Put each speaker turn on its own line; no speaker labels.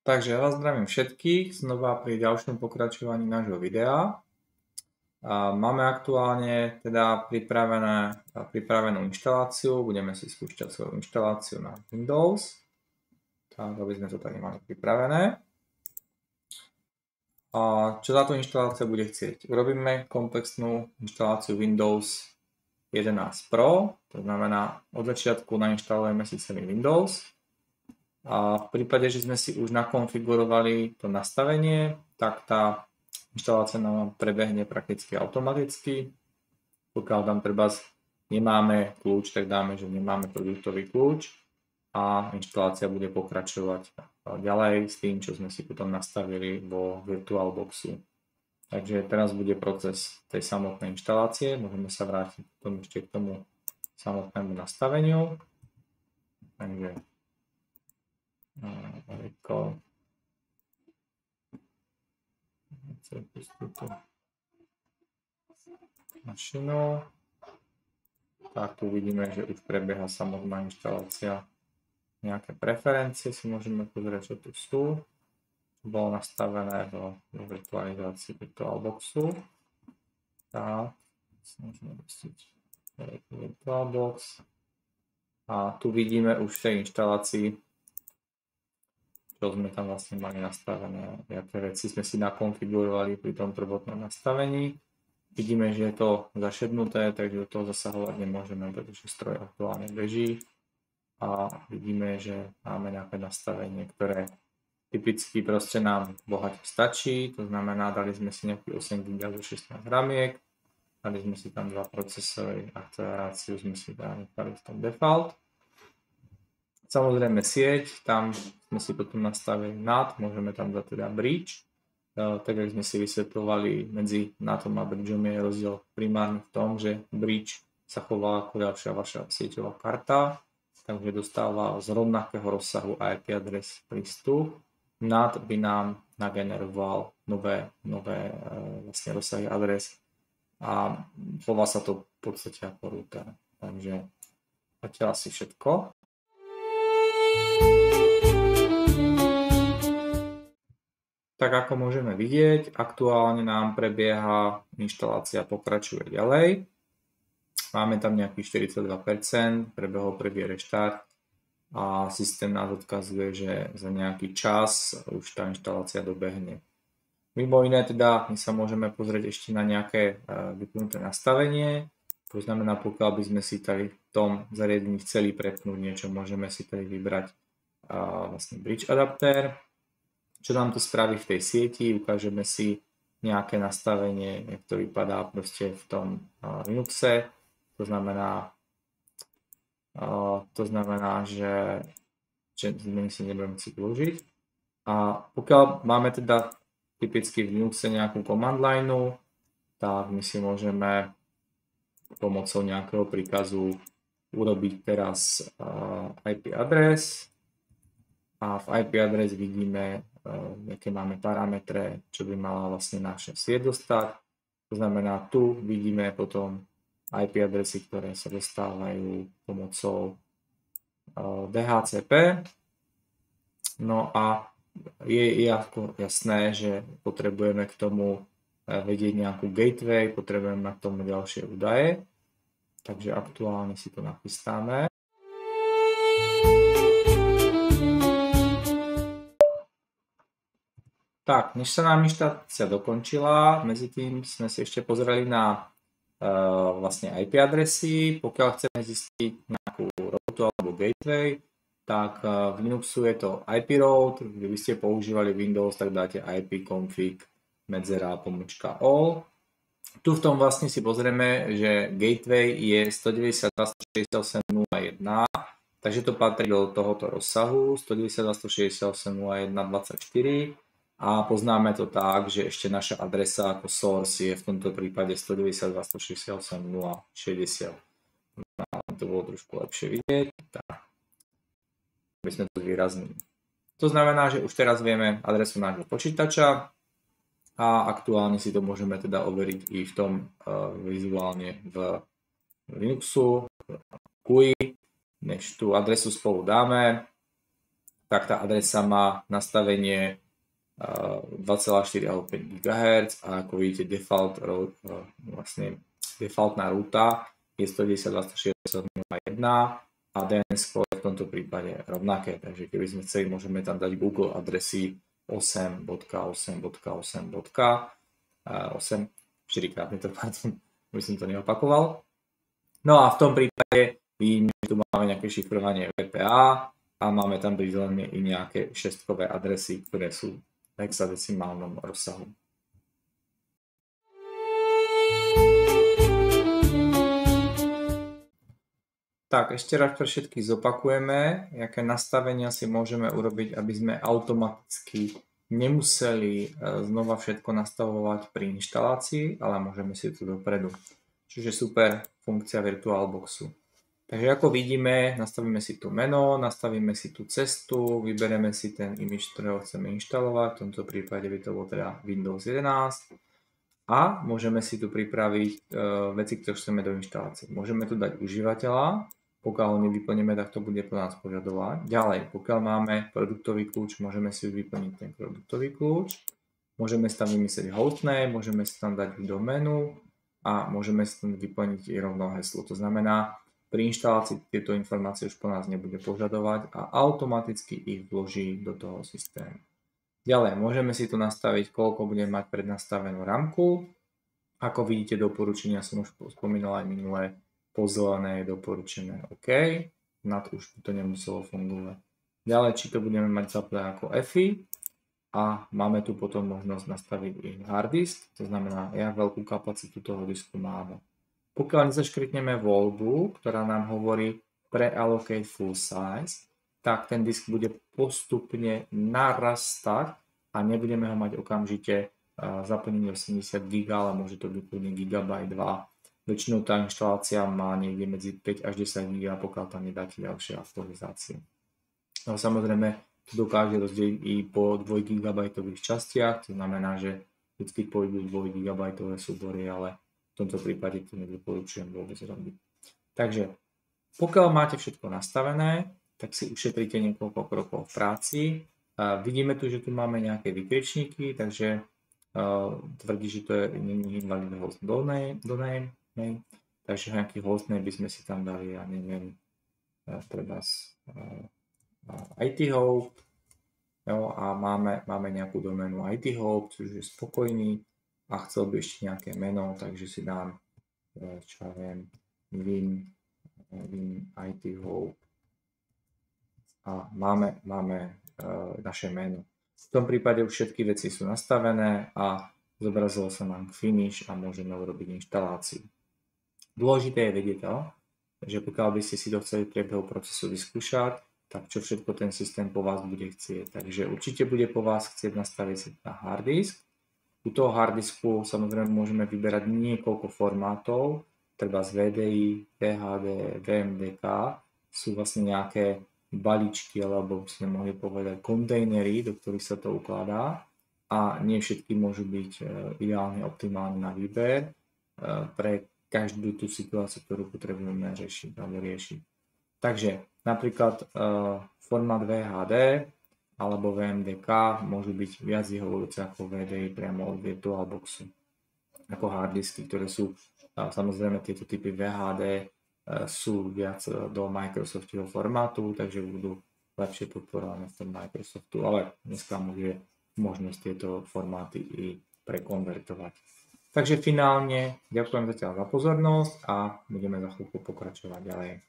Takže ja vás zdravím všetkých znova pri ďalšom pokračovaní nášho videa. Máme aktuálne teda pripravenú inštaláciu, budeme si spúšťať svoju inštaláciu na Windows, tak aby sme to tady mali pripravené. A čo táto inštalácia bude chcieť? Urobíme komplexnú inštaláciu Windows 11 Pro, to znamená od začiatku nainštalujeme si celý Windows. A v prípade, že sme si už nakonfigurovali to nastavenie, tak tá inštalácia nám prebehne prakticky automaticky. Pokiaľ tam treba nemáme kľúč, tak dáme, že nemáme produktový kľúč a inštalácia bude pokračovať ďalej s tým, čo sme si potom nastavili vo VirtualBoxu. Takže teraz bude proces tej samotnej inštalácie. Môžeme sa vrátiť potom ešte k tomu samotnému nastaveniu. Takže mašinu. Tak tu vidíme, že už prebieha samotná inštalácia. Nejaké preferencie si môžeme pozrieť, čo tu sú. Bolo nastavené vo virtualizácii VirtualBoxu. Tak, môžeme pustiť VirtualBox. A tu vidíme už v tej inštalácii, čo sme tam vlastne mali nastavené, aké veci sme si nakonfigurovali pri tom prvotnom nastavení. Vidíme, že je to zašednuté, takže do toho zasahovať nemôžeme, pretože stroj aktuálne beží. A vidíme, že máme nejaké nastavenie, ktoré typicky proste nám bohate stačí. To znamená, dali sme si nejaký 8 GB zo 16 ramiek, dali sme si tam 2 procesory, akceleráciu sme si dali v tom default. Samozrejme sieť, tam sme si potom nastavili NAT, môžeme tam dať teda bridge. Tak ako sme si vysvetľovali, medzi NATom a bridgeom je rozdiel primárne v tom, že bridge sa chová ako ďalšia vaša sieťová karta, takže dostáva z rovnakého rozsahu IP adres prístup. NAT by nám nageneroval nové vlastne rozsahy adres a chová sa to v podstate ako router. Takže zatiaľ asi všetko. Tak ako môžeme vidieť, aktuálne nám prebieha inštalácia, pokračuje ďalej. Máme tam nejakých 42%, prebehol prvý reštart a systém nás odkazuje, že za nejaký čas už tá inštalácia dobehne. Mimo iné teda my sa môžeme pozrieť ešte na nejaké vypnuté nastavenie. To znamená, pokiaľ by sme si tady v tom zariadení chceli prepnúť niečo, môžeme si tady vybrať vlastne bridge adapter. Čo nám to spraví v tej sieti, ukážeme si nejaké nastavenie, jak to vypadá proste v tom Linuxe. To znamená, že zmeny si nebudeme si použiť. A pokiaľ máme teda typicky v Linuxe nejakú command lineu, tak my si môžeme pomocou nejakého príkazu urobiť teraz IP adres. A v IP adres vidíme, aké máme parametre, čo by mala vlastne naša sieť dostať. To znamená, tu vidíme potom IP adresy, ktoré sa dostávajú pomocou DHCP. No a je jasné, že potrebujeme k tomu vedieť nejakú gateway, potrebujeme k tomu ďalšie údaje. Takže aktuálne si to nachystáme. Tak, než sa nám inštalácia dokončila, medzi tým sme si ešte pozreli na vlastne IP adresy. Pokiaľ chceme zistiť nejakú routu alebo gateway, tak v Linuxu je to IP route, kde by ste používali Windows, tak dáte ipconfig -all. Tu v tom vlastne si pozrieme, že gateway je 192.168.0.1, takže to patrí do tohoto rozsahu 192.168.0.1.24. A poznáme to tak, že ešte naša adresa ako source je v tomto prípade 192.168.0.60. To bolo trošku lepšie vidieť, tak aby sme to zvýraznili. To znamená, že už teraz vieme adresu nášho počítača a aktuálne si to môžeme teda overiť i v tom vizuálne v Linuxu, GUI, než tú adresu spolu dáme. tak tá adresa má nastavenie 2,4 alebo 5 GHz a ako vidíte defaultná ruta je 192.168.0.1 a DNS je v tomto prípade rovnaké, takže keby sme chceli, môžeme tam dať Google adresy 8.8.8.8, 4-krát mi to, pardon, by som to neopakoval. No a v tom prípade vidíme, že tu máme nejaké šifrovanie VPA a máme tam pridelené i nejaké šestkové adresy, ktoré sú v hexadecimálnom rozsahu. Tak, ešte raz pre všetkých zopakujeme, aké nastavenia si môžeme urobiť, aby sme automaticky nemuseli znova všetko nastavovať pri inštalácii, ale môžeme si to dopredu. Čiže super funkcia VirtualBoxu. Takže ako vidíme, nastavíme si tu meno, nastavíme si tú cestu, vyberieme si ten image, ktorého chceme inštalovať, v tomto prípade by to bol teda Windows 11 a môžeme si tu pripraviť veci, ktoré chceme do inštalácie. Môžeme tu dať užívateľa, pokiaľ ho nevyplníme, tak to bude po nás požadovať. Ďalej, pokiaľ máme produktový kľúč, môžeme si vyplniť ten produktový kľúč, môžeme si tam vymyslieť hostname, môžeme si tam dať doménu a môžeme si tam vyplniť rovno heslo. To znamená, pri inštalácii tieto informácie už po nás nebude požadovať a automaticky ich vloží do toho systému. Ďalej, môžeme si tu nastaviť, koľko budeme mať prednastavenú ramku. Ako vidíte, doporučenia som už spomínal aj minulé, po zelené je doporučené OK, nad už to nemuselo fungovať. Ďalej, či to budeme mať zaplé ako EFI a máme tu potom možnosť nastaviť i hard disk, to znamená, jak veľkú kapacitu toho disku máme. Pokiaľ nezaškrtneme voľbu, ktorá nám hovorí pre-allocate full size, tak ten disk bude postupne narastať a nebudeme ho mať okamžite zaplnený 80 GB, ale môže to byť kľudne GB 2. Väčšinou tá inštalácia má niekde medzi 5 až 10 GB, pokiaľ tam nedáte ďalšie aktualizácie. No, samozrejme, to dokáže rozdeliť i po 2 GB častiach, to znamená, že vždy pôjdu 2 GB súbory, ale v tomto prípade to nedoporučujem vôbec robiť. Takže pokiaľ máte všetko nastavené, tak si ušetríte niekoľko krokov v práci. Vidíme tu, že tu máme nejaké vykričníky, takže tvrdí, že to je invalid host domain. Takže nejaký hostname by sme si tam dali, ja neviem, treba IT Hope, jo, a máme nejakú doménu IT Hope, čo je spokojný a chcel by ešte nejaké meno, takže si dám, čo ja viem, Win IT Hope a máme naše meno. V tom prípade už všetky veci sú nastavené a zobrazilo sa nám finish a môžeme urobiť inštaláciu. Dôležité je vedieť to, že pokiaľ by ste si to chceli v priebehu procesu vyskúšať, tak čo všetko ten systém po vás bude chcieť. Takže určite bude po vás chcieť nastaviť si na hard disk. U toho hard disku samozrejme môžeme vyberať niekoľko formátov, treba z VDI, VHD, VMDK, sú vlastne nejaké balíčky, alebo by sme mohli povedať kontejnery, do ktorých sa to ukladá a nie všetky môžu byť ideálne optimálne na výber pre každú tú situáciu, ktorú potrebujeme riešiť alebo riešiť. Takže napríklad formát VHD alebo VMDK môžu byť viac vyhovujúce ako VDI priamo od VirtualBoxu. Ako harddisky, ktoré sú, samozrejme tieto typy VHD sú viac do Microsoftového formátu, takže budú lepšie podporované v tom Microsoftu, ale dneska môže možnosť tieto formáty i prekonvertovať. Takže finálne ďakujem zatiaľ za pozornosť a budeme za chvíľku pokračovať ďalej.